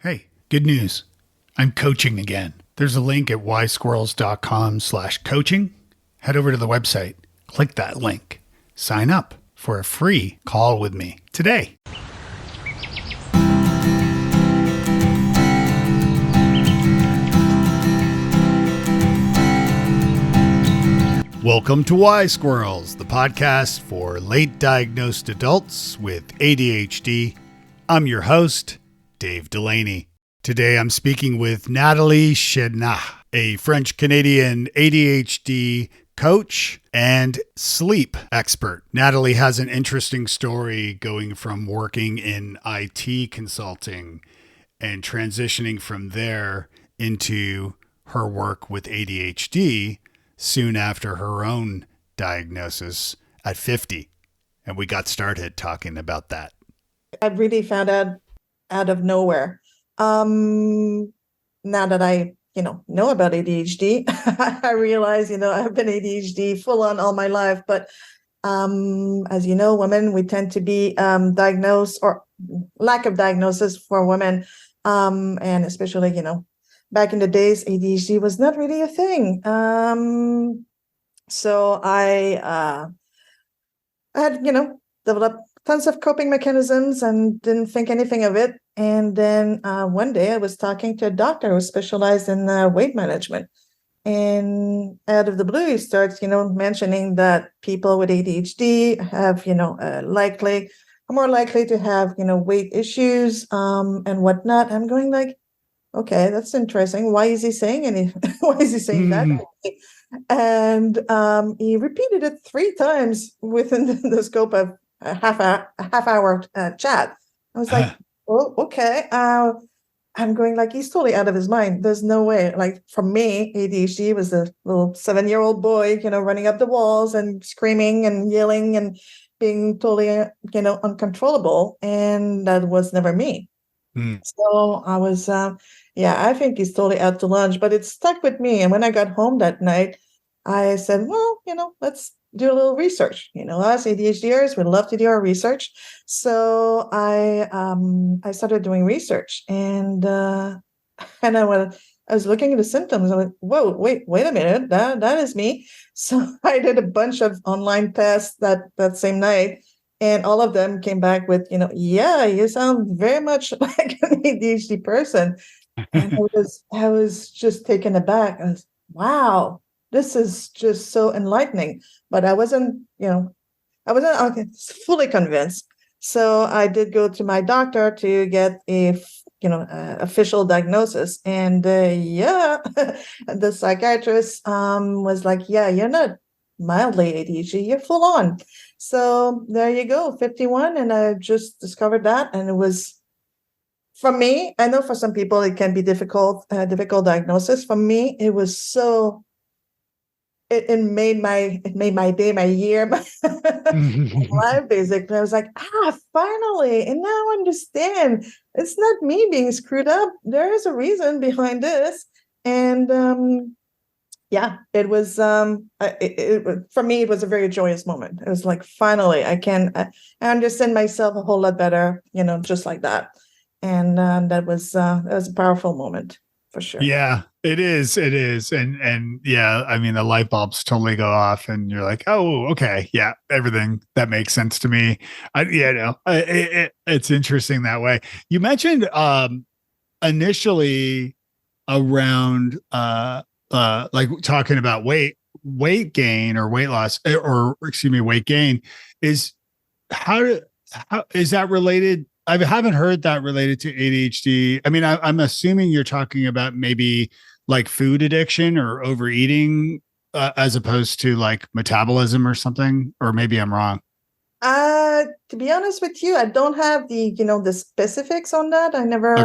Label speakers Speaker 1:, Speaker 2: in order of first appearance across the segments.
Speaker 1: Hey, good news. I'm coaching again. There's a link at wisesquirrels.com/coaching. Head over to the website, click that link, sign up for a free call with me today. Welcome to Wise Squirrels, the podcast for late diagnosed adults with ADHD. I'm your host, Dave Delaney. Today I'm speaking with Nathalie Chénard, a French-Canadian ADHD coach and sleep expert. Nathalie has an interesting story going from working in IT consulting and transitioning from there into her work with ADHD soon after her own diagnosis at 50. And we got started talking about that.
Speaker 2: I really found out of nowhere. Now that I, know about ADHD, I realize, I've been ADHD full on all my life. But as you know, women, we tend to be diagnosed, or lack of diagnosis for women. And especially, back in the days, ADHD was not really a thing. So I had, developed tons of coping mechanisms and didn't think anything of it. And then one day I was talking to a doctor who specialized in weight management. And out of the blue, he starts, mentioning that people with ADHD have, are more likely to have, weight issues and whatnot. I'm going like, okay, that's interesting. Why is he saying anything? Why is he saying that? And he repeated it 3 times within the scope of a half hour chat. I was like, oh, okay. I'm going like, he's totally out of his mind. There's no way. Like for me, ADHD was a little 7-year-old boy, running up the walls and screaming and yelling and being totally, uncontrollable. And that was never me. So I was, I think he's totally out to lunch, but it stuck with me. And when I got home that night, I said, well, let's do a little research. Us ADHDers would love to do our research. So I started doing research, and I was looking at the symptoms. I went, whoa, wait a minute, that is me. So I did a bunch of online tests that same night. And all of them came back with, yeah, you sound very much like an ADHD person. And I was just taken aback. I was, wow, this is just so enlightening. But I wasn't fully convinced. So I did go to my doctor to get a official diagnosis. And the psychiatrist was like, yeah, you're not mildly ADHD, you're full on. So there you go, 51. And I just discovered that. And it was, for me, I know for some people it can be difficult diagnosis. For me, it was so, it made my day, my year, my life, basically. I was like, finally. And now I understand. It's not me being screwed up. There is a reason behind this. And it was for me, it was a very joyous moment. It was like, finally, I understand myself a whole lot better, just like that. And that was a powerful moment for sure.
Speaker 1: Yeah, it is. And yeah, I mean, the light bulbs totally go off and you're like, oh, okay. Yeah. Everything that makes sense to me. It's interesting that way. You mentioned initially around like talking about weight gain or weight loss, weight gain is how is that related? I haven't heard that related to ADHD. I mean, I'm assuming you're talking about maybe like food addiction or overeating as opposed to like metabolism or something, or maybe I'm wrong.
Speaker 2: To be honest with you, I don't have the specifics on that. I never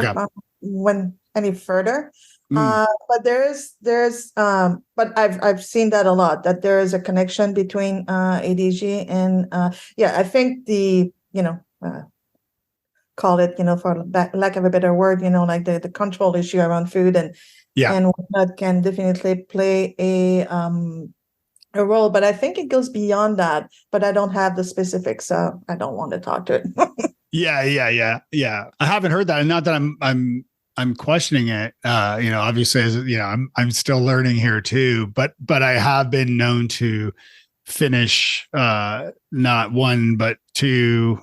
Speaker 2: went any further. But there's but I've seen that a lot, that there is a connection between ADHD and I think the call it for lack of a better word, like the control issue around food and whatnot can definitely play a role. But I think it goes beyond that. But I don't have the specifics, so I don't want to talk to it.
Speaker 1: Yeah. I haven't heard that, and not that I'm I'm questioning it. Obviously, as you know, I'm still learning here too. But I have been known to finish not one but two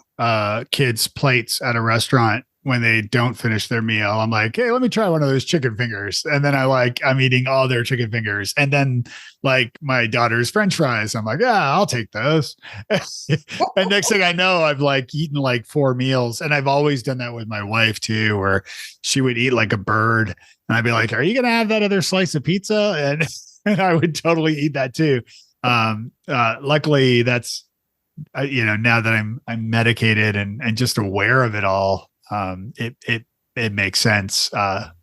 Speaker 1: kids' plates at a restaurant when they don't finish their meal. I'm like, hey, let me try one of those chicken fingers, and then I'm eating all their chicken fingers, and then like my daughter's French fries. I'm like, yeah, I'll take those. And next thing I know, I've like eaten like 4 meals, and I've always done that with my wife too, where she would eat like a bird, and I'd be like, are you gonna have that other slice of pizza? And I would totally eat that too. Luckily that's, now that I'm medicated and just aware of it all, it makes sense.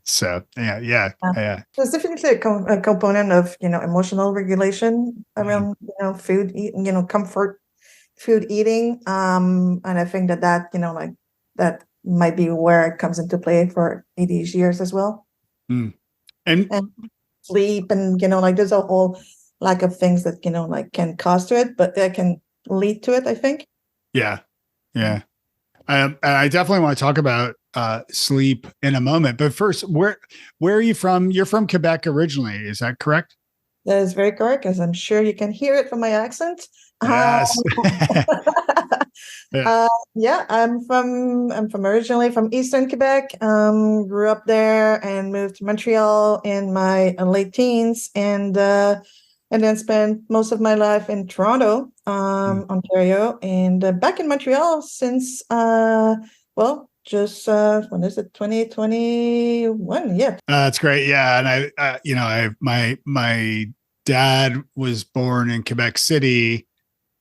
Speaker 1: So yeah.
Speaker 2: There's definitely a component of, emotional regulation around, food, comfort food eating. And I think that, like that might be where it comes into play for ADHD as well.
Speaker 1: And
Speaker 2: sleep and, like there's a whole lack of things that, like can cause to it, but that can lead to it, I think.
Speaker 1: Yeah. And I definitely want to talk about sleep in a moment, but first, where are you from? You're from Quebec originally, is that correct?
Speaker 2: That is very correct, as I'm sure you can hear it from my accent.
Speaker 1: Yes.
Speaker 2: Yeah, I'm originally from Eastern Quebec. Grew up there and moved to Montreal in my late teens, and then spent most of my life in Toronto, Ontario, and back in Montreal since just when is it, 2021? Yeah.
Speaker 1: That's great. Yeah, and my dad was born in Quebec City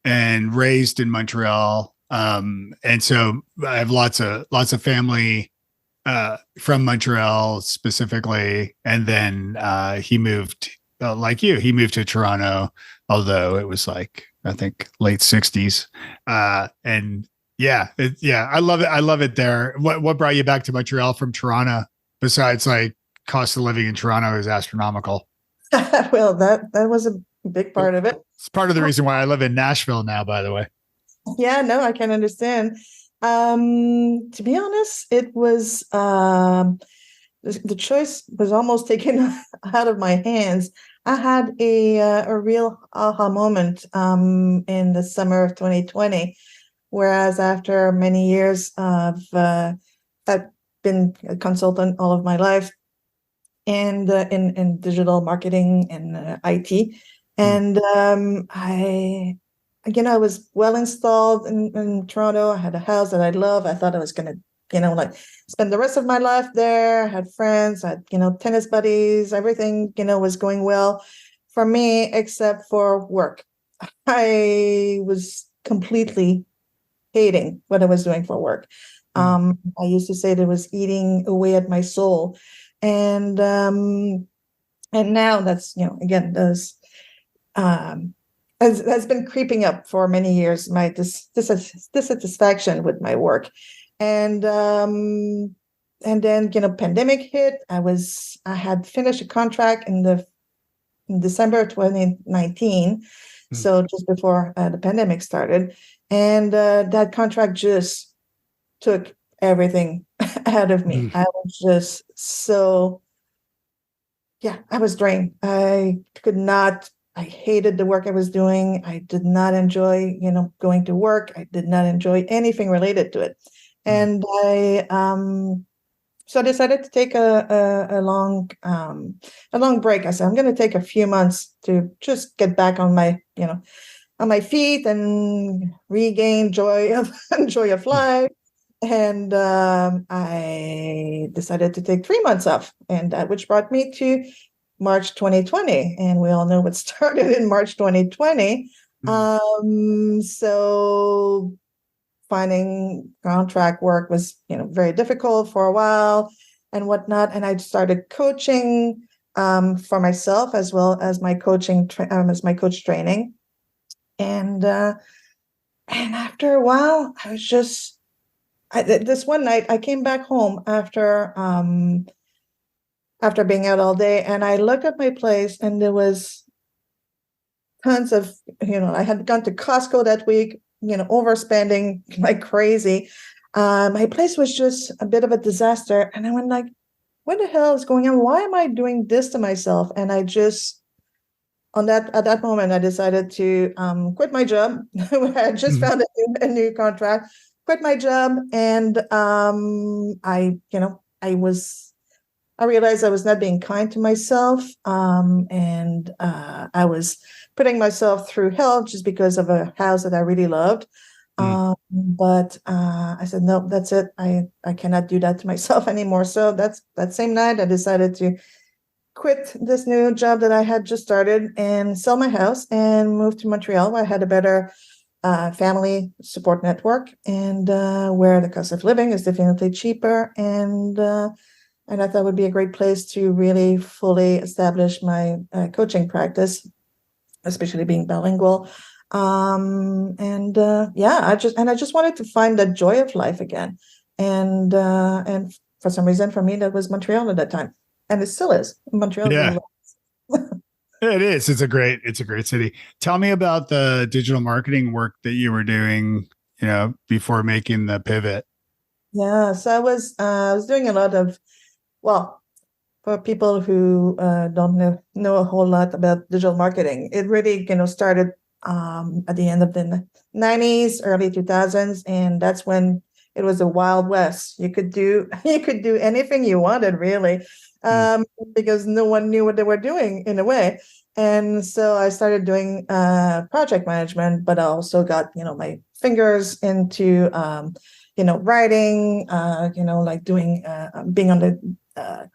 Speaker 1: and raised in Montreal, and so I have lots of family from Montreal specifically, and then he moved. Like you, he moved to Toronto, although it was like, I think late 60s. And I love it. I love it there. What brought you back to Montreal from Toronto, besides like cost of living in Toronto is astronomical?
Speaker 2: Well, that was a big part of it.
Speaker 1: It's part of the reason why I live in Nashville now, by the way.
Speaker 2: Yeah, no, I can understand. To be honest, it was the choice was almost taken out of my hands. I had a real aha moment in the summer of 2020, whereas after many years of I've been a consultant all of my life, and in digital marketing and IT, and I was well installed in Toronto. I had a house that I love. I thought I was going to, like spend the rest of my life there. I had friends, I had, tennis buddies, everything, was going well for me, except for work. I was completely hating what I was doing for work. I used to say that it was eating away at my soul. And now that's, again, those, has been creeping up for many years, my dissatisfaction with my work. And then, pandemic hit. I had finished a contract in December of 2019. So just before the pandemic started. And that contract just took everything out of me. I was just I was drained. I hated the work I was doing. I did not enjoy, going to work. I did not enjoy anything related to it. And so I decided to take a long break. I said, I'm going to take a few months to just get back on my, on my feet and regain joy of life. And I decided to take 3 months off, and which brought me to March 2020, and we all know what started in March 2020. So finding contract work was, very difficult for a while and whatnot. And I started coaching for myself, as well as my coach training. And after a while, I was just, this one night I came back home after being out all day, and I looked at my place, and there was tons of, I had gone to Costco that week, overspending like crazy. My place was just a bit of a disaster. And I went like, what the hell is going on? Why am I doing this to myself? And I just, at that moment, I decided to quit my job. I just
Speaker 1: Mhm.
Speaker 2: found a new contract, quit my job, and I realized I was not being kind to myself, and I was putting myself through hell just because of a house that I really loved.
Speaker 1: Mm.
Speaker 2: But I said, no, that's it. I cannot do that to myself anymore. So that same night, I decided to quit this new job that I had just started and sell my house and move to Montreal, where I had a better family support network and where the cost of living is definitely cheaper. And I thought it would be a great place to really fully establish my coaching practice, especially being bilingual. Yeah, I just wanted to find the joy of life again. And for some reason, for me, that was Montreal at that time, and it still is. Montreal is
Speaker 1: Yeah,
Speaker 2: one of
Speaker 1: it is. It's a great city. Tell me about the digital marketing work that you were doing, before making the pivot.
Speaker 2: yeah. So I was doing a lot of, well, for people who don't know a whole lot about digital marketing, it really started at the end of the 90s, early 2000s, and that's when it was a wild west. You could do you could do anything you wanted, really,
Speaker 1: Mm.
Speaker 2: um, because no one knew what they were doing in a way. And so I started doing project management, but I also got my fingers into writing, like doing being on the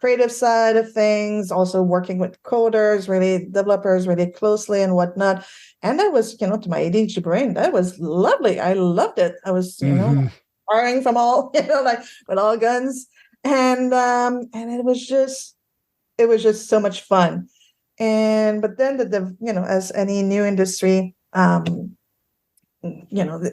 Speaker 2: creative side of things, also working with coders, really developers really closely and whatnot. And that was, to my ADHD brain, that was lovely. I loved it. I was,
Speaker 1: Hmm.
Speaker 2: firing from all, like with all guns. And it was just so much fun. And but then as any new industry,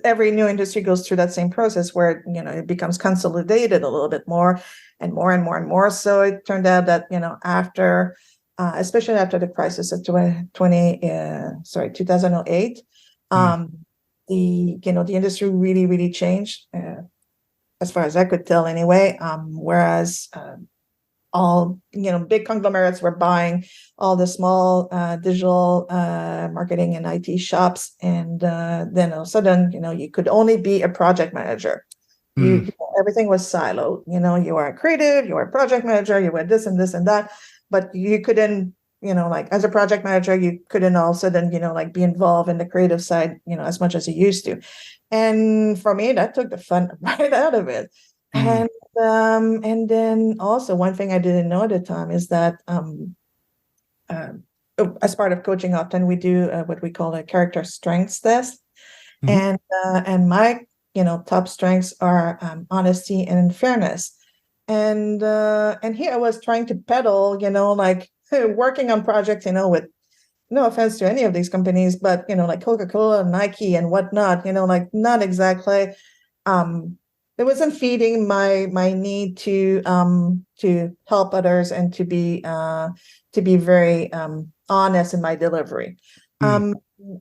Speaker 2: every new industry goes through that same process where it becomes consolidated a little bit more and more and more and more. So it turned out that after especially after the crisis of 2008,
Speaker 1: Mm.
Speaker 2: um the industry really really changed, as far as I could tell anyway. Whereas all big conglomerates were buying all the small digital marketing and IT shops, and then all of a sudden you could only be a project manager.
Speaker 1: Mm.
Speaker 2: Everything was siloed. You were a creative, you were a project manager, you were this and this and that, but you couldn't, like as a project manager, you couldn't all of a sudden like be involved in the creative side as much as you used to. And for me, that took the fun right out of it.
Speaker 1: Mm.
Speaker 2: And then also one thing I didn't know at the time is that uh, as part of coaching, often we do what we call a character strengths test,
Speaker 1: Mhm.
Speaker 2: and my top strengths are honesty and fairness. And here I was trying to peddle, like working on projects, with no offense to any of these companies, but like Coca-Cola, Nike, and whatnot, like not exactly. Um, it wasn't feeding my need to help others and to be very honest in my delivery.
Speaker 1: Mm.
Speaker 2: Um,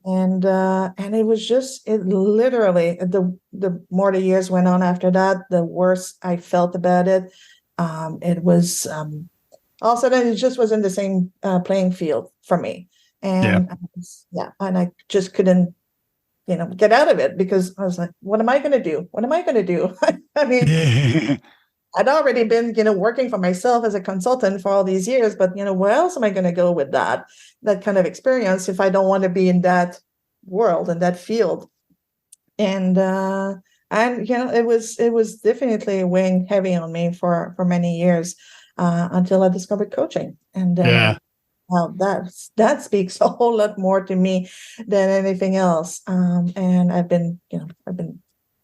Speaker 2: and it was just it literally the more the years went on after that, the worse I felt about it. It was all of a sudden it just wasn't the same playing field for me.
Speaker 1: Yeah.
Speaker 2: And I just couldn't, get out of it because I was like, what am I going to do? What am I going to do? I mean, I'd already been, working for myself as a consultant for all these years, but, where else am I going to go with that kind of experience if I don't want to be in that world and that field? And, it was definitely weighing heavy on me for many years, until I discovered coaching. And then
Speaker 1: Yeah.
Speaker 2: wow, that speaks a whole lot more to me than anything else. And I've been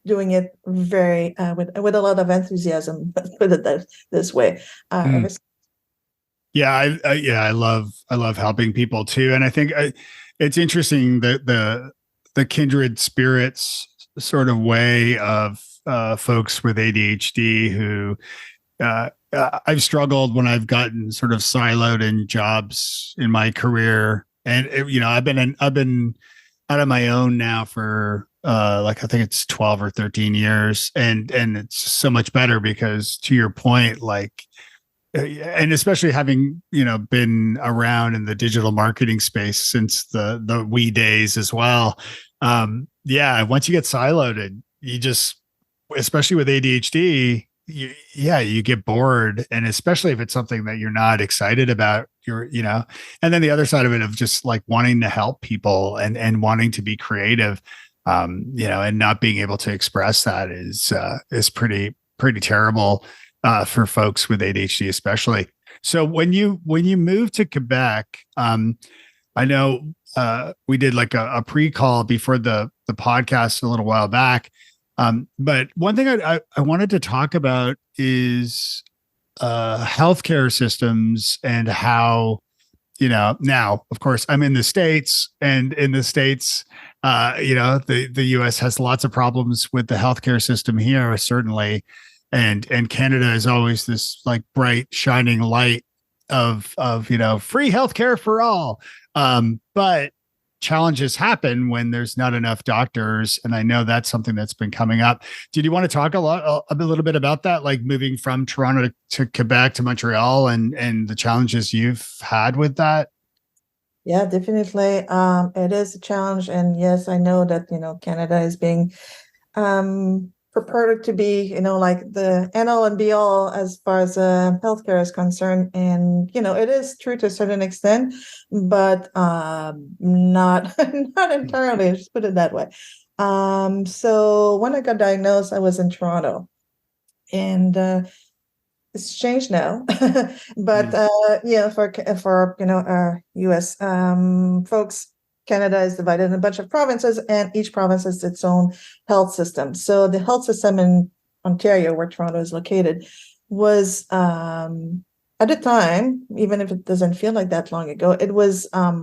Speaker 2: doing it very with a lot of enthusiasm. Let's put it this way.
Speaker 1: Mm.
Speaker 2: Ever since.
Speaker 1: Yeah. I love helping people too. And I think it's interesting that the kindred spirits sort of way of folks with ADHD who I've struggled when I've gotten sort of siloed in jobs in my career. And, I've been out on my own now for like I think it's 12 or 13 years, and it's so much better because, to your point, like and especially having, been around in the digital marketing space since the wee days as well. Yeah, once you get siloed, and you just, especially with ADHD, you get bored, and especially if it's something that you're not excited about, and then the other side of it of just like wanting to help people and wanting to be creative, and not being able to express that is pretty terrible for folks with ADHD, especially. So when you moved to Quebec, I know we did like a pre-call before the podcast a little while back. But one thing I wanted to talk about is healthcare systems and how, now, of course, I'm in the States, and in the States, the US has lots of problems with the healthcare system here, certainly. And Canada is always this like bright, shining light of free healthcare for all. But challenges happen when there's not enough doctors, and I know that's something that's been coming up. Did you want to talk a little bit about that, like moving from Toronto to Quebec to Montreal, and the challenges you've had with that?
Speaker 2: Yeah, definitely. It is a challenge, and yes, I know that Canada is being purported to be, like the end all and be all as far as healthcare is concerned. And, it is true to a certain extent, but not not entirely, just put it that way. So when I got diagnosed, I was in Toronto, and it's changed now. But for US folks, Canada is divided in a bunch of provinces, and each province has its own health system. So the health system in Ontario, where Toronto is located, was at the time, even if it doesn't feel like that long ago, it was I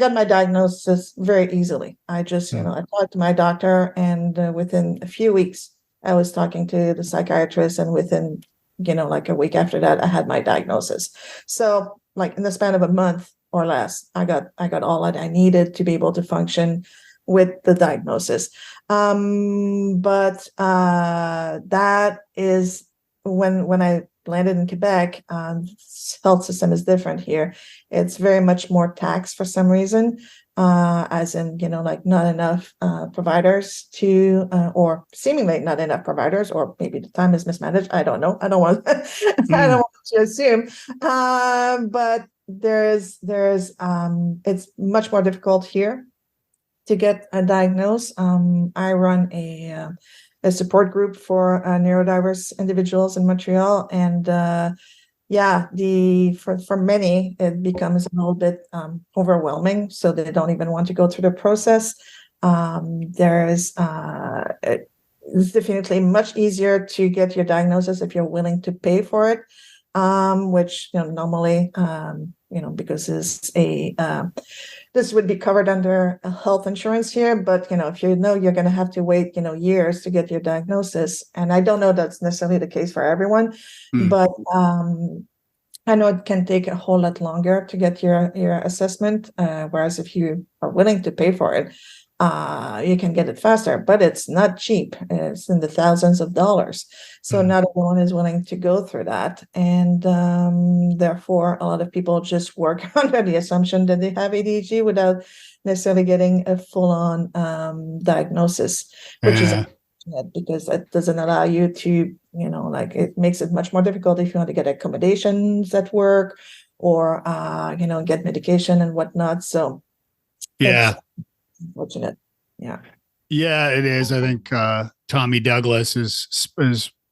Speaker 2: got my diagnosis very easily. I just, I talked to my doctor, and within a few weeks, I was talking to the psychiatrist, and within, like a week after that, I had my diagnosis. So, like in the span of a month or less, I got all that I needed to be able to function with the diagnosis. But that is when I landed in Quebec. Health system is different here. It's very much more taxed for some reason, as in, like not enough providers to, or seemingly not enough providers, or maybe the time is mismanaged. I don't know. I don't want, I don't want to assume. But there's it's much more difficult here to get a diagnosis. I run a support group for neurodiverse individuals in Montreal, and for many it becomes a little bit overwhelming, so they don't even want to go through the process. It's definitely much easier to get your diagnosis if you're willing to pay for it, which normally because this would be covered under health insurance here, but if you're going to have to wait years to get your diagnosis, and I don't know that's necessarily the case for everyone, but I know it can take a whole lot longer to get your assessment, whereas if you are willing to pay for it, you can get it faster, but it's not cheap. It's in the thousands of dollars. So not everyone is willing to go through that. And therefore, a lot of people just work under the assumption that they have ADHD without necessarily getting a full-on diagnosis, which is unfortunate, because it doesn't allow you to, it makes it much more difficult if you want to get accommodations at work, or, get medication and whatnot. So
Speaker 1: yeah.
Speaker 2: Unfortunate. Yeah,
Speaker 1: it is. I think Tommy Douglas is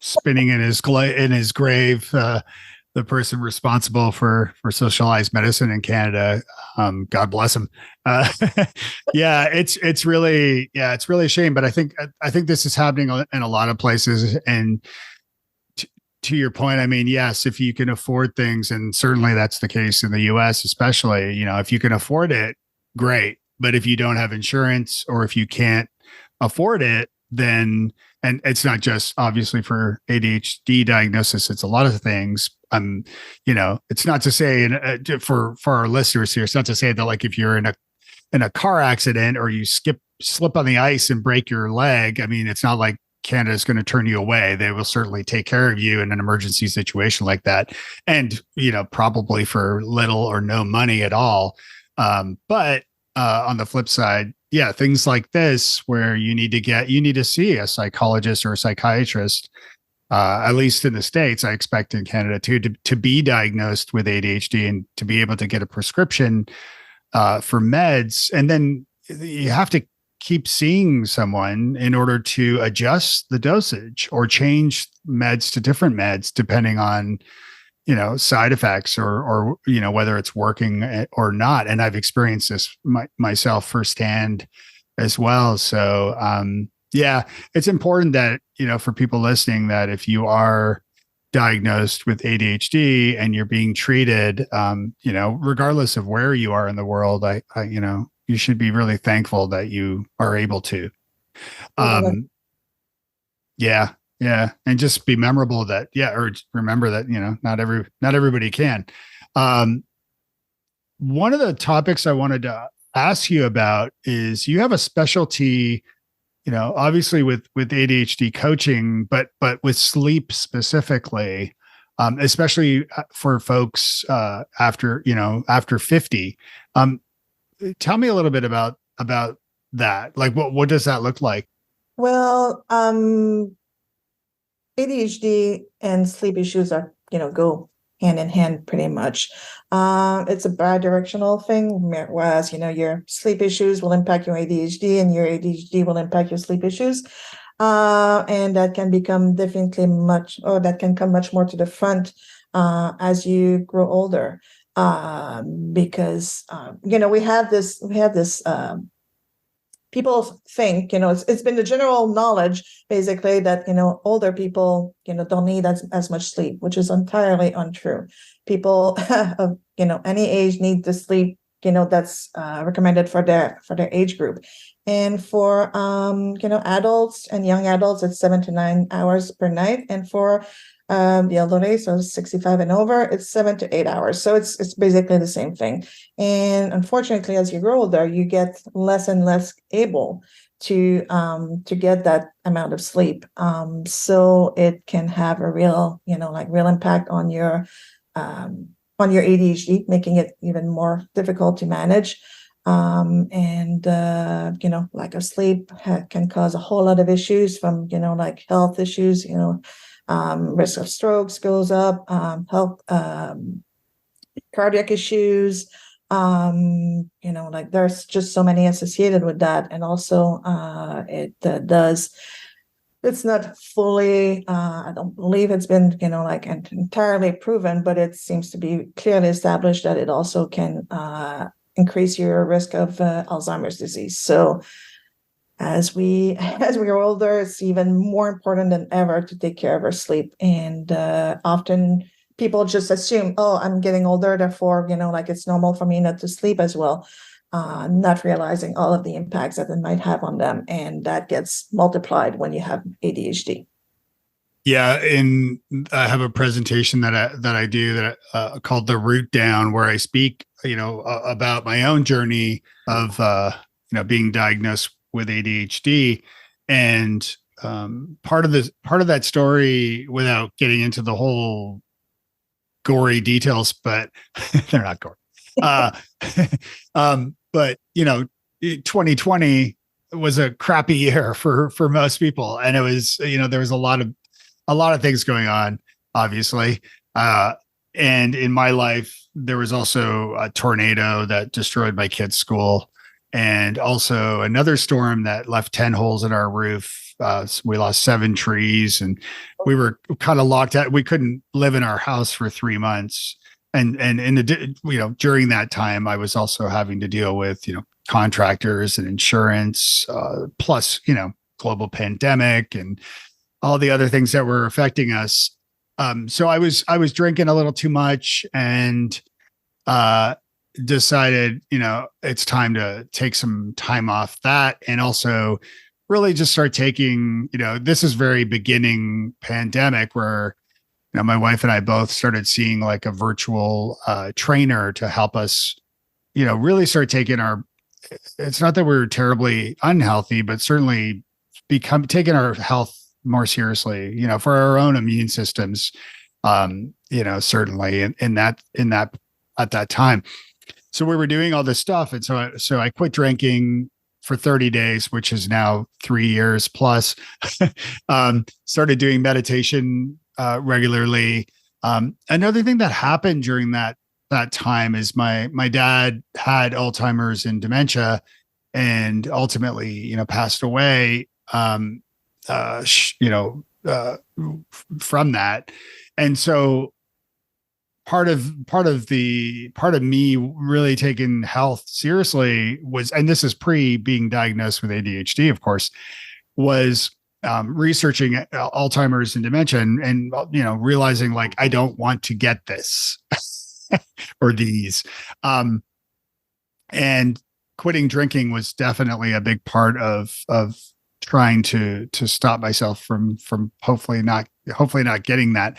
Speaker 1: spinning in his grave, the person responsible for socialized medicine in Canada. God bless him. It's really a shame, but I think this is happening in a lot of places. And to your point, I mean, yes, if you can afford things, and certainly that's the case in the US, especially, if you can afford it, great. But if you don't have insurance, or if you can't afford it, then, and it's not just obviously for ADHD diagnosis, it's a lot of things. It's not to say, for our listeners here, it's not to say that like if you're in a car accident, or you slip on the ice and break your leg, I mean, it's not like Canada's going to turn you away. They will certainly take care of you in an emergency situation like that. And, probably for little or no money at all. But on the flip side, yeah, things like this where you need to see a psychologist or a psychiatrist, at least in the States, I expect in Canada too, to be diagnosed with ADHD and to be able to get a prescription for meds. And then you have to keep seeing someone in order to adjust the dosage or change meds to different meds, depending on, side effects or whether it's working or not. And I've experienced this myself firsthand as well. So, yeah, it's important that, for people listening, that if you are diagnosed with ADHD and you're being treated, regardless of where you are in the world, you should be really thankful that you are able to. Yeah. And just be memorable that, or remember that, not everybody can. One of the topics I wanted to ask you about is you have a specialty, obviously with ADHD coaching, but with sleep specifically, especially for folks, after 50. Tell me a little bit about that. Like, what does that look like?
Speaker 2: Well, ADHD and sleep issues are, go hand in hand pretty much. It's a bidirectional thing, whereas, your sleep issues will impact your ADHD and your ADHD will impact your sleep issues. And that can become that can come much more to the front as you grow older. Because, we have this people think, it's been the general knowledge basically that, older people, don't need as much sleep, which is entirely untrue. People of, any age need the sleep, that's recommended for their age group. And for, adults and young adults, it's 7 to 9 hours per night. And for the elderly, so 65 and over, it's 7 to 8 hours. So it's basically the same thing. And unfortunately, as you grow older, you get less and less able to get that amount of sleep. So it can have a real, real impact on your ADHD, making it even more difficult to manage. Lack of sleep can cause a whole lot of issues from, like health issues, risk of strokes goes up, health, cardiac issues, there's just so many associated with that. And also, it's not fully, I don't believe it's been, entirely proven, but it seems to be clearly established that it also can, increase your risk of Alzheimer's disease. So, as we grow older, it's even more important than ever to take care of our sleep. And often people just assume, oh, I'm getting older, therefore, it's normal for me not to sleep as well, not realizing all of the impacts that it might have on them. And that gets multiplied when you have ADHD.
Speaker 1: Yeah, and I have a presentation that I do called The Root Down, where I speak, about my own journey of being diagnosed with ADHD, and part of that story, without getting into the whole gory details, but they're not gory. But 2020 was a crappy year for most people, and it was there was a lot of things going on, obviously. And in my life, there was also a tornado that destroyed my kids' school. And also another storm that left 10 holes in our roof. So we lost 7 trees, and we were kind of locked out. We couldn't live in our house for 3 months. And during that time, I was also having to deal with, contractors and insurance, plus, global pandemic and all the other things that were affecting us. So I was drinking a little too much, and decided, it's time to take some time off that, and also really just start taking, this is very beginning pandemic where, my wife and I both started seeing like a virtual trainer to help us, really start taking it's not that we were terribly unhealthy, but certainly taking our health more seriously, for our own immune systems, certainly in that at that time. So we were doing all this stuff. And so I quit drinking for 30 days, which is now 3 years plus. Started doing meditation regularly. Another thing that happened during that time is my dad had Alzheimer's and dementia, and ultimately, passed away. From that, and so part of me really taking health seriously was, and this is pre being diagnosed with ADHD, of course, was researching Alzheimer's and dementia, and realizing like I don't want to get this or these, and quitting drinking was definitely a big part of trying to stop myself from hopefully not getting that.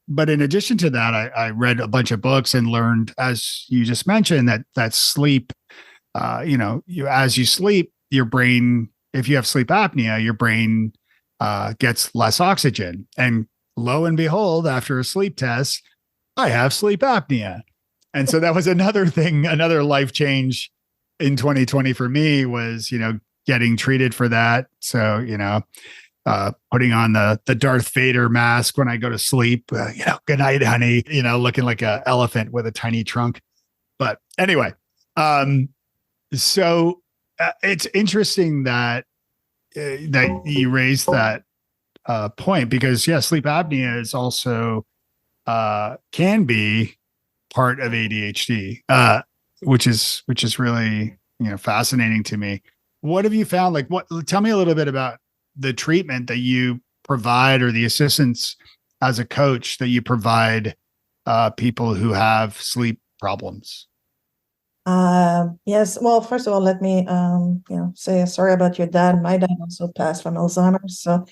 Speaker 1: But in addition to that, I read a bunch of books and learned, as you just mentioned, that sleep, as you sleep, your brain, if you have sleep apnea, your brain gets less oxygen. And lo and behold, after a sleep test, I have sleep apnea. And so that was another thing, another life change in 2020 for me was, getting treated for that. So, putting on the Darth Vader mask when I go to sleep, good night, honey, looking like an elephant with a tiny trunk. But anyway, so it's interesting that you raised that point, because sleep apnea is also can be part of ADHD, which is really, fascinating to me. What have you found? Like, tell me a little bit about the treatment that you provide, or the assistance as a coach that you provide people who have sleep problems.
Speaker 2: Yes. Well, first of all, let me, say sorry about your dad. My dad also passed from Alzheimer's, so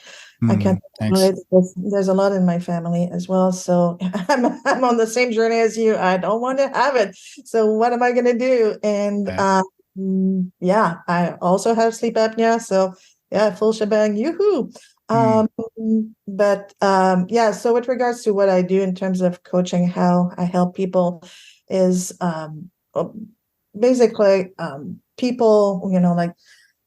Speaker 2: I can't relate. There's a lot in my family as well. So I'm on the same journey as you. I don't want to have it. So what am I going to do? And I also have sleep apnea. So full shebang. Yoo-hoo. So with regards to what I do in terms of coaching, how I help people is basically people, like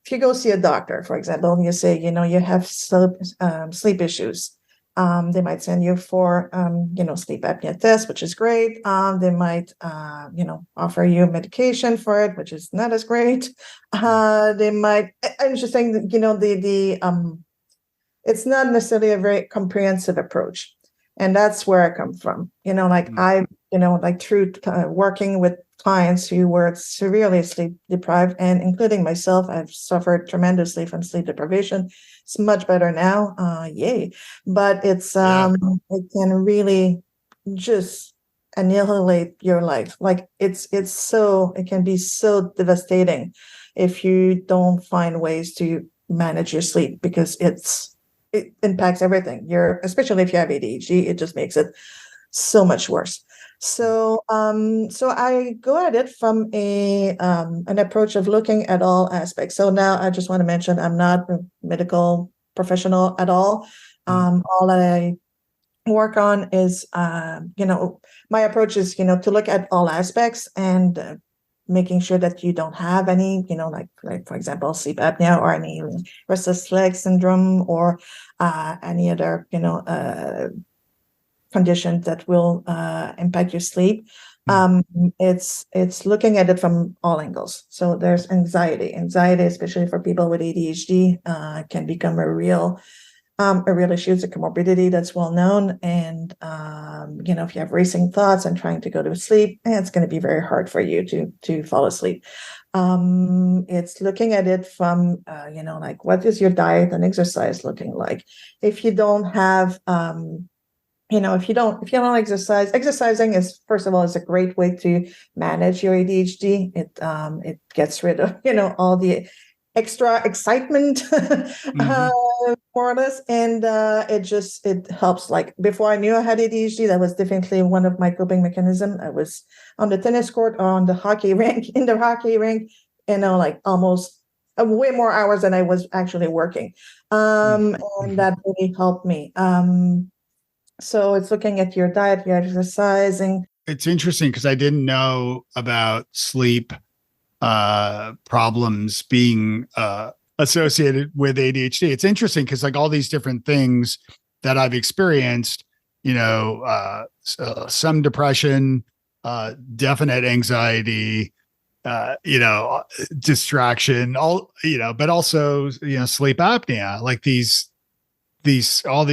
Speaker 2: if you go see a doctor, for example, and you say, you have sleep issues, they might send you for, sleep apnea test, which is great. They might, offer you medication for it, which is not as great. They might, I'm just saying that, it's not necessarily a very comprehensive approach. And that's where I come from, through working with clients who were severely sleep deprived, and including myself, I've suffered tremendously from sleep deprivation. It's much better now. Yay. But it's, it can really just annihilate your life. Like it can be so devastating if you don't find ways to manage your sleep, because it impacts everything. Especially if you have ADHD, it just makes it so much worse. So I go at it from an approach of looking at all aspects. So now I just want to mention, I'm not a medical professional at all. All that I work on is, my approach is, to look at all aspects and making sure that you don't have any, like for example, sleep apnea or any restless leg syndrome or any other, condition that will impact your sleep. It's looking at it from all angles. So there's anxiety, especially for people with ADHD, can become a real issue. It's a comorbidity that's well known. And, if you have racing thoughts and trying to go to sleep, it's going to be very hard for you to fall asleep. It's looking at it from, like, what is your diet and exercise looking like? If you don't have, if you don't exercise, exercising is, first of all, is a great way to manage your ADHD. It gets rid of, all the extra excitement, more or less. And it helps. Like before I knew I had ADHD, that was definitely one of my coping mechanisms. I was on the tennis court or on the hockey rink, like almost way more hours than I was actually working. And that really helped me. So it's looking at your diet, your exercising.
Speaker 1: It's interesting because I didn't know about sleep problems being associated with ADHD. It's interesting because like all these different things that I've experienced, some depression, definite anxiety, distraction, but also, sleep apnea, like all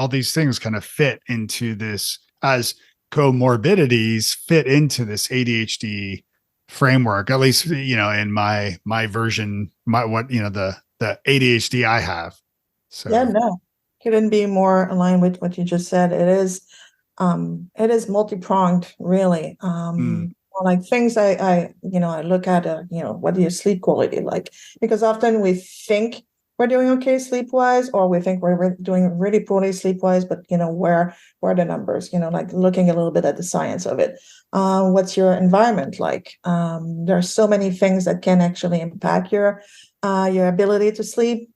Speaker 1: these things kind of fit into this as comorbidities fit into this ADHD framework, at least, in my version, the ADHD I have. So
Speaker 2: Yeah, no, couldn't be more aligned with what you just said. It is multi-pronged, really. Like things I look at, what are your sleep quality like? Because often we think we're doing okay sleep-wise, or we think we're doing really poorly sleep-wise, but where are the numbers? Like looking a little bit at the science of it. What's your environment like? There are so many things that can actually impact your ability to sleep.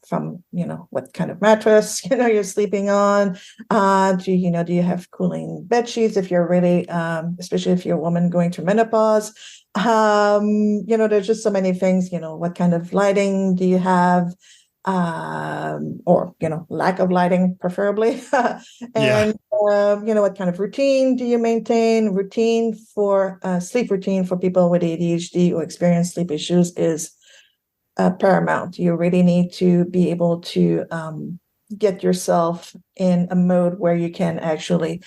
Speaker 2: From what kind of mattress you're sleeping on, do you have cooling bed sheets if you're really especially if you're a woman going through menopause. There's just so many things. What kind of lighting do you have, or lack of lighting preferably. And what kind of routine do you maintain? Routine for sleep routine for people with ADHD or experience sleep issues is paramount. You really need to be able to get yourself in a mode where you can actually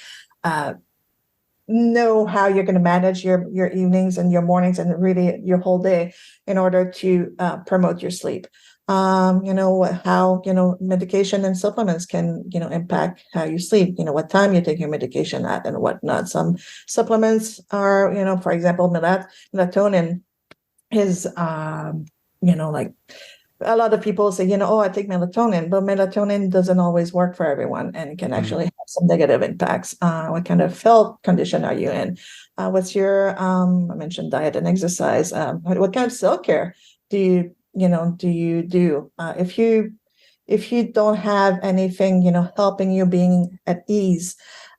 Speaker 2: know how you're going to manage your evenings and your mornings and really your whole day in order to promote your sleep. How medication and supplements can impact how you sleep. What time you take your medication at and whatnot. Some supplements are, for example, melatonin is like a lot of people say, I take melatonin, but melatonin doesn't always work for everyone and can actually have some negative impacts. What kind of health condition are you in? What's your, I mentioned diet and exercise. What kind of self-care do you do? If you don't have anything, helping you being at ease,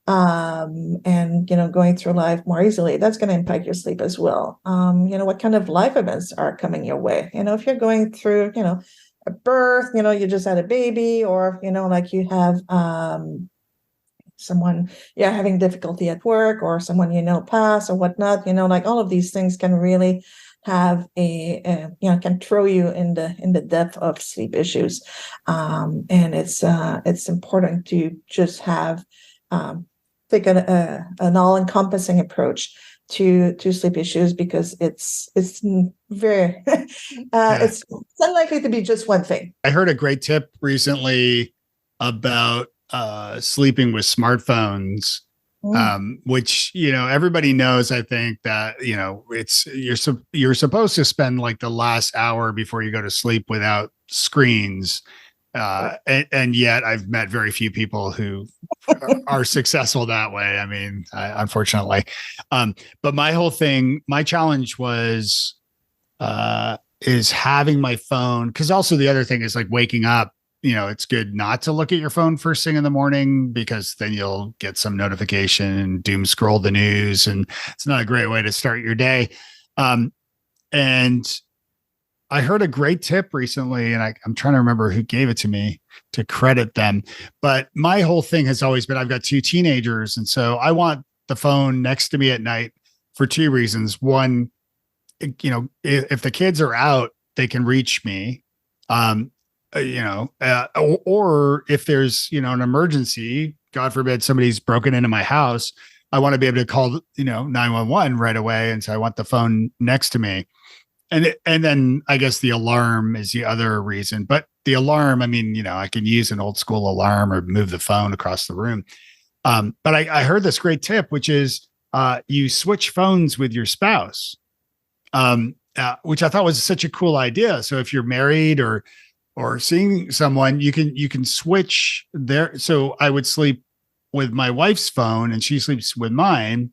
Speaker 2: and going through life more easily, that's going to impact your sleep as well. What kind of life events are coming your way? If you're going through a birth, you just had a baby, or like you have someone having difficulty at work, or someone pass or whatnot, like all of these things can really have can throw you in the depth of sleep issues. And it's important to just have take an all-encompassing approach to sleep issues, because it's very it's unlikely to be just one thing.
Speaker 1: I heard a great tip recently about sleeping with smartphones, which everybody knows. I think that it's you're supposed to spend like the last hour before you go to sleep without screens. And yet I've met very few people who are successful that way. I mean, unfortunately. But my challenge was, is having my phone. Cause also the other thing is like waking up, it's good not to look at your phone first thing in the morning, because then you'll get some notification and doom scroll the news. And it's not a great way to start your day. And I heard a great tip recently, and I'm trying to remember who gave it to me to credit them. But my whole thing has always been, I've got two teenagers. And so I want the phone next to me at night for two reasons. One, if the kids are out, they can reach me, or if there's, an emergency, God forbid, somebody's broken into my house, I want to be able to call, 911 right away. And so I want the phone next to me. And then I guess the alarm is the other reason. But the alarm, I mean, I can use an old school alarm or move the phone across the room. But I heard this great tip, which is you switch phones with your spouse, which I thought was such a cool idea. So if you're married or seeing someone, you can switch there. So I would sleep with my wife's phone and she sleeps with mine,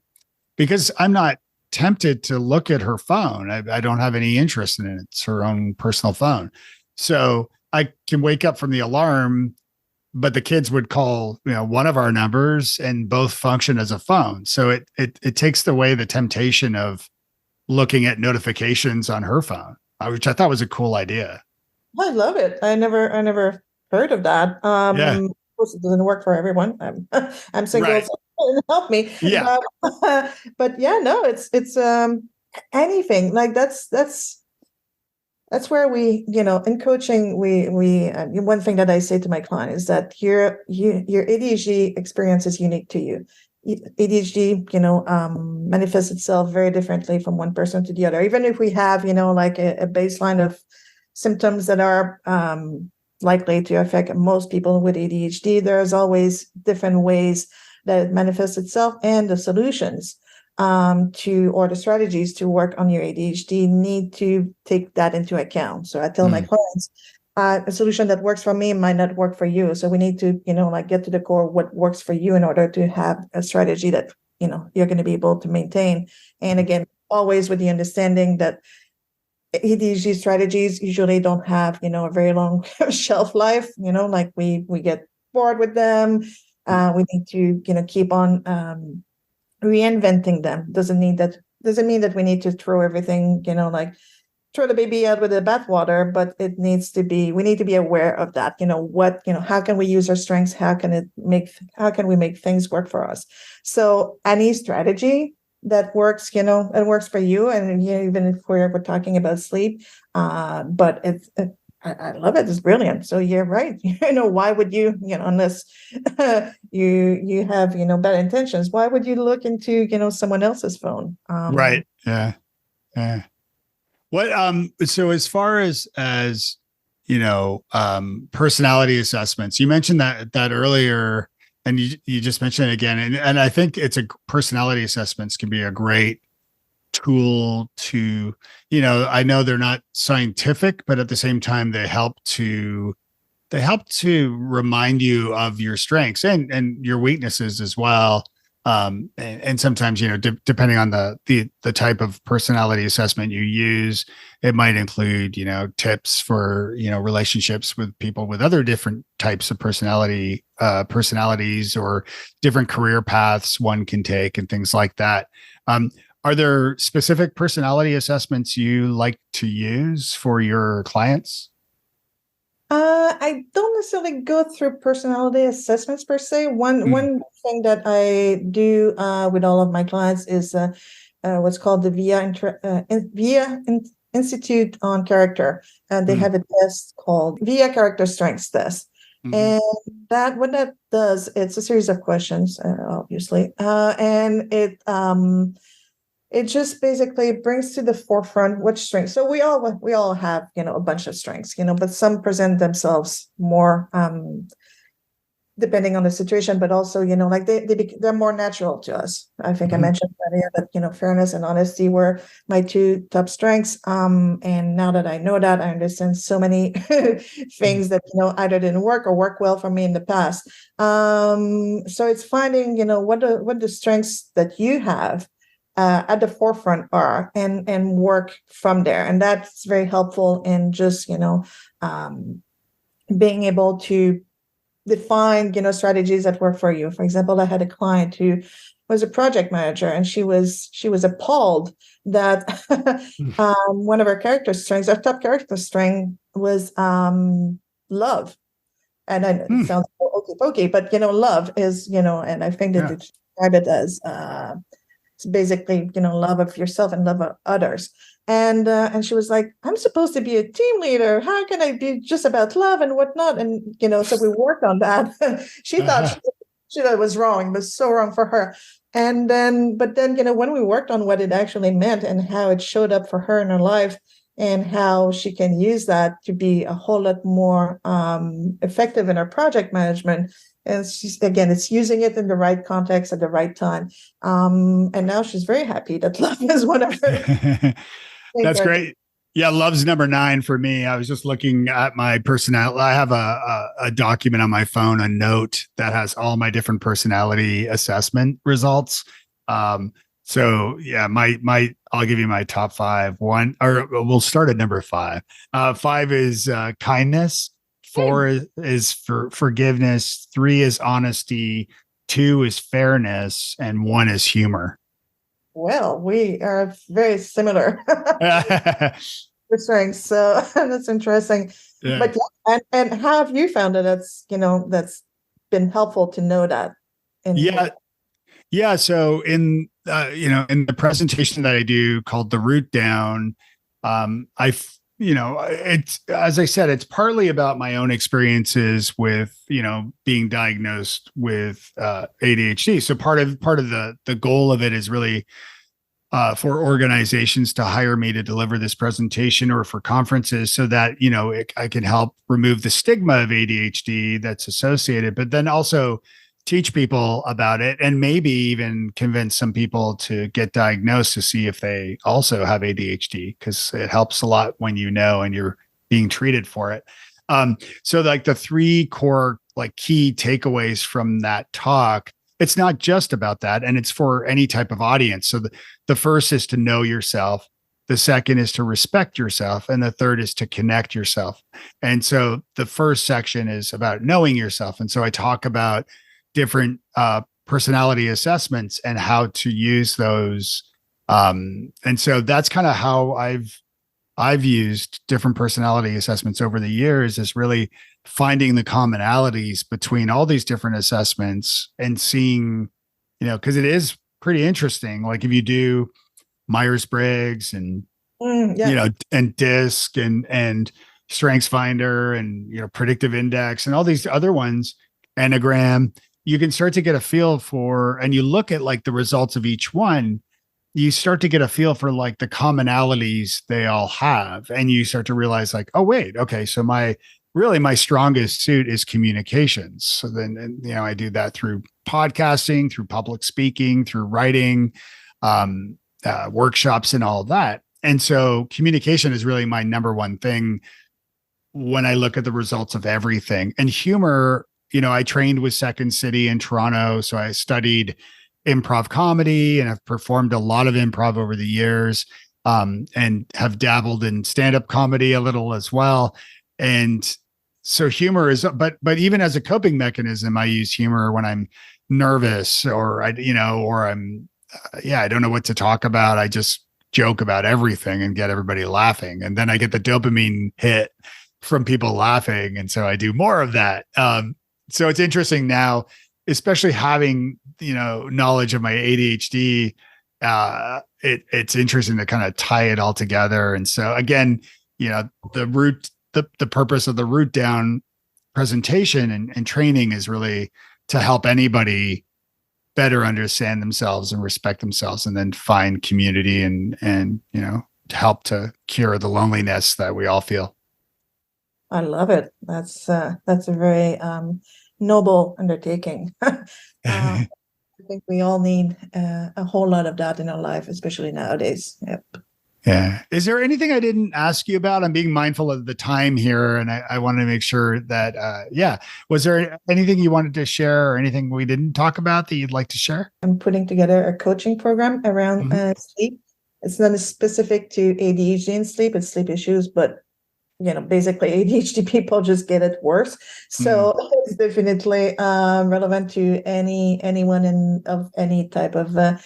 Speaker 1: because I'm not tempted to look at her phone. I don't have any interest in it. It's her own personal phone. So I can wake up from the alarm, but the kids would call, one of our numbers and both function as a phone. So it takes away the temptation of looking at notifications on her phone, which I thought was a cool idea.
Speaker 2: I love it. I never heard of that.
Speaker 1: Yeah.
Speaker 2: Of course, it doesn't work for everyone. I'm single,
Speaker 1: Right.
Speaker 2: so it doesn't help me.
Speaker 1: Yeah.
Speaker 2: But yeah, no, it's anything like that's where we, in coaching, we one thing that I say to my client is that your ADHD experience is unique to you. ADHD, manifests itself very differently from one person to the other. Even if we have, like a baseline of symptoms that are likely to affect most people with ADHD, there's always different ways that it manifests itself, and the solutions or the strategies to work on your ADHD need to take that into account. So I tell my clients, a solution that works for me might not work for you. So we need to, get to the core of what works for you in order to have a strategy that, you're going to be able to maintain. And again, always with the understanding that ADHD strategies usually don't have, a very long shelf life, like we get bored with them. We need to, keep on reinventing them. Doesn't mean that we need to throw everything, like throw the baby out with the bathwater, but we need to be aware of that. How can we use our strengths? How can we make things work for us? So any strategy that works, it works for you. And even if we're talking about sleep, but I love it. It's brilliant. So you're right. Why would you, unless you have, bad intentions, why would you look into, someone else's phone?
Speaker 1: Right. Yeah. Yeah. What, so as far as, personality assessments, you mentioned that earlier, and you just mentioned it again. And I think personality assessments can be a great tool to, I know they're not scientific, but at the same time, they help to remind you of your strengths and your weaknesses as well. And sometimes, depending on the type of personality assessment you use, it might include, tips for, relationships with people with other different types of personalities or different career paths one can take and things like that. Are there specific personality assessments you like to use for your clients?
Speaker 2: I don't necessarily go through personality assessments per se. One thing that I do with all of my clients is what's called the VIA Institute on Character, and they have a test called VIA Character Strengths Test. And what that does, it's a series of questions, obviously, and it just basically brings to the forefront which strengths. So we all have, a bunch of strengths, but some present themselves more depending on the situation, but also, like they're more natural to us. I think I mentioned earlier that, fairness and honesty were my two top strengths. And now that I know that, I understand so many things that, either didn't work or work well for me in the past. So it's finding, what the strengths that you have at the forefront are, and work from there. And that's very helpful in just, being able to define, strategies that work for you. For example, I had a client who was a project manager, and she was appalled that one of her character strengths, our top character strength, was love. And it sounds okay, but love is, and I think that they describe it as it's basically, love of yourself and love of others. And she was like, I'm supposed to be a team leader. How can I be just about love and whatnot? And, so we worked on that. She thought it was wrong. It was so wrong for her. But then, when we worked on what it actually meant and how it showed up for her in her life and how she can use that to be a whole lot more effective in her project management. And it's using it in the right context at the right time. And now she's very happy that love is one of her.
Speaker 1: That's great. Yeah, love's number 9 for me. I was just looking at my personality. I have a document on my phone, a note that has all my different personality assessment results. So yeah, I'll give you my top five. One, or we'll start at number five. Five is kindness. Four is for forgiveness. Three is honesty. Two is fairness, and one is humor.
Speaker 2: Well, we are very similar
Speaker 1: Yeah.
Speaker 2: with strengths, so that's interesting. But yeah, and how have you found it? That's been helpful to know that.
Speaker 1: Yeah. Yeah. So in the presentation that I do called the root down, it's, as I said, it's partly about my own experiences with, being diagnosed with ADHD. So part of the goal of it is really for organizations to hire me to deliver this presentation or for conferences so that, I can help remove the stigma of ADHD that's associated, but then also teach people about it and maybe even convince some people to get diagnosed to see if they also have ADHD, because it helps a lot when and you're being treated for it. So like the three core like key takeaways from that talk, it's not just about that, and it's for any type of audience. So the first is to know yourself. The second is to respect yourself. And the third is to connect yourself. And so the first section is about knowing yourself. And so I talk about different personality assessments and how to use those. And so that's kind of how I've used different personality assessments over the years, is really finding the commonalities between all these different assessments and seeing, because it is pretty interesting. Like if you do Myers-Briggs and, and DISC and Strengths Finder and, predictive index and all these other ones, Enneagram, you can start to get a feel for, and you look at like the results of each one, you start to get a feel for like the commonalities they all have. And you start to realize like, oh, wait, okay. So my strongest suit is communications. So then, I do that through podcasting, through public speaking, through writing, workshops and all of that. And so communication is really my number one thing when I look at the results of everything. And humor, I trained with Second City in Toronto. So I studied improv comedy and I've performed a lot of improv over the years, and have dabbled in stand-up comedy a little as well. And so humor is, but even as a coping mechanism, I use humor when I'm nervous or I don't know what to talk about. I just joke about everything and get everybody laughing. And then I get the dopamine hit from people laughing. And so I do more of that. So it's interesting now, especially having, knowledge of my ADHD. It's interesting to kind of tie it all together. And so again, the purpose of the root down presentation and training is really to help anybody better understand themselves and respect themselves, and then find community and to help to cure the loneliness that we all feel.
Speaker 2: I love it. That's a very noble undertaking. I think we all need a whole lot of that in our life, especially nowadays. Yep.
Speaker 1: Yeah. Is there anything I didn't ask you about? I'm being mindful of the time here, and I want to make sure that, was there anything you wanted to share or anything we didn't talk about that you'd like to share?
Speaker 2: I'm putting together a coaching program around sleep. It's not specific to ADHD and sleep, it's sleep issues, but basically ADHD people just get it worse. So it's definitely relevant to anyone of any type of that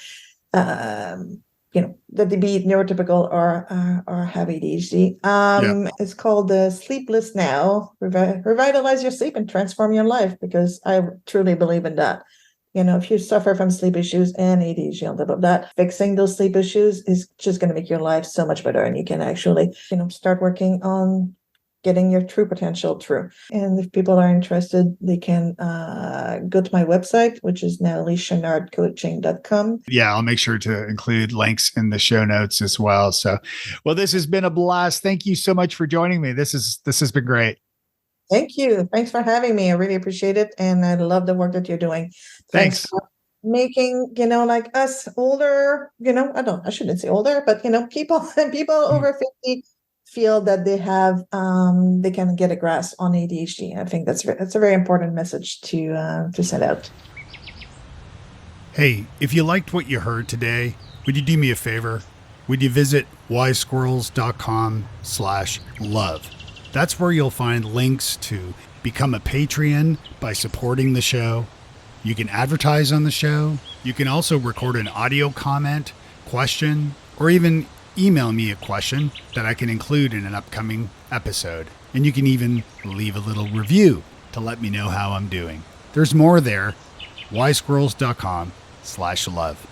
Speaker 2: they be neurotypical or have ADHD. It's called Sleepless Now, revitalize your sleep and transform your life, because I truly believe in that. If you suffer from sleep issues and ADHD on top of that, fixing those sleep issues is just going to make your life so much better. And you can actually, start working on getting your true potential through. And if people are interested, they can go to my website, which is nataliechénardcoaching.com.
Speaker 1: Yeah, I'll make sure to include links in the show notes as well. So, well, this has been a blast. Thank you so much for joining me. This has been great.
Speaker 2: Thank you. Thanks for having me. I really appreciate it. And I love the work that you're doing.
Speaker 1: Thanks
Speaker 2: for making, like us older, I shouldn't say older, but, people over 50 feel that they have, they can get a grasp on ADHD. I think that's a very important message to send out.
Speaker 1: Hey, if you liked what you heard today, would you do me a favor? Would you visit wisesquirrels.com/love? That's where you'll find links to become a Patreon by supporting the show. You can advertise on the show. You can also record an audio comment, question, or even email me a question that I can include in an upcoming episode. And you can even leave a little review to let me know how I'm doing. There's more there. wisesquirrels.com/love.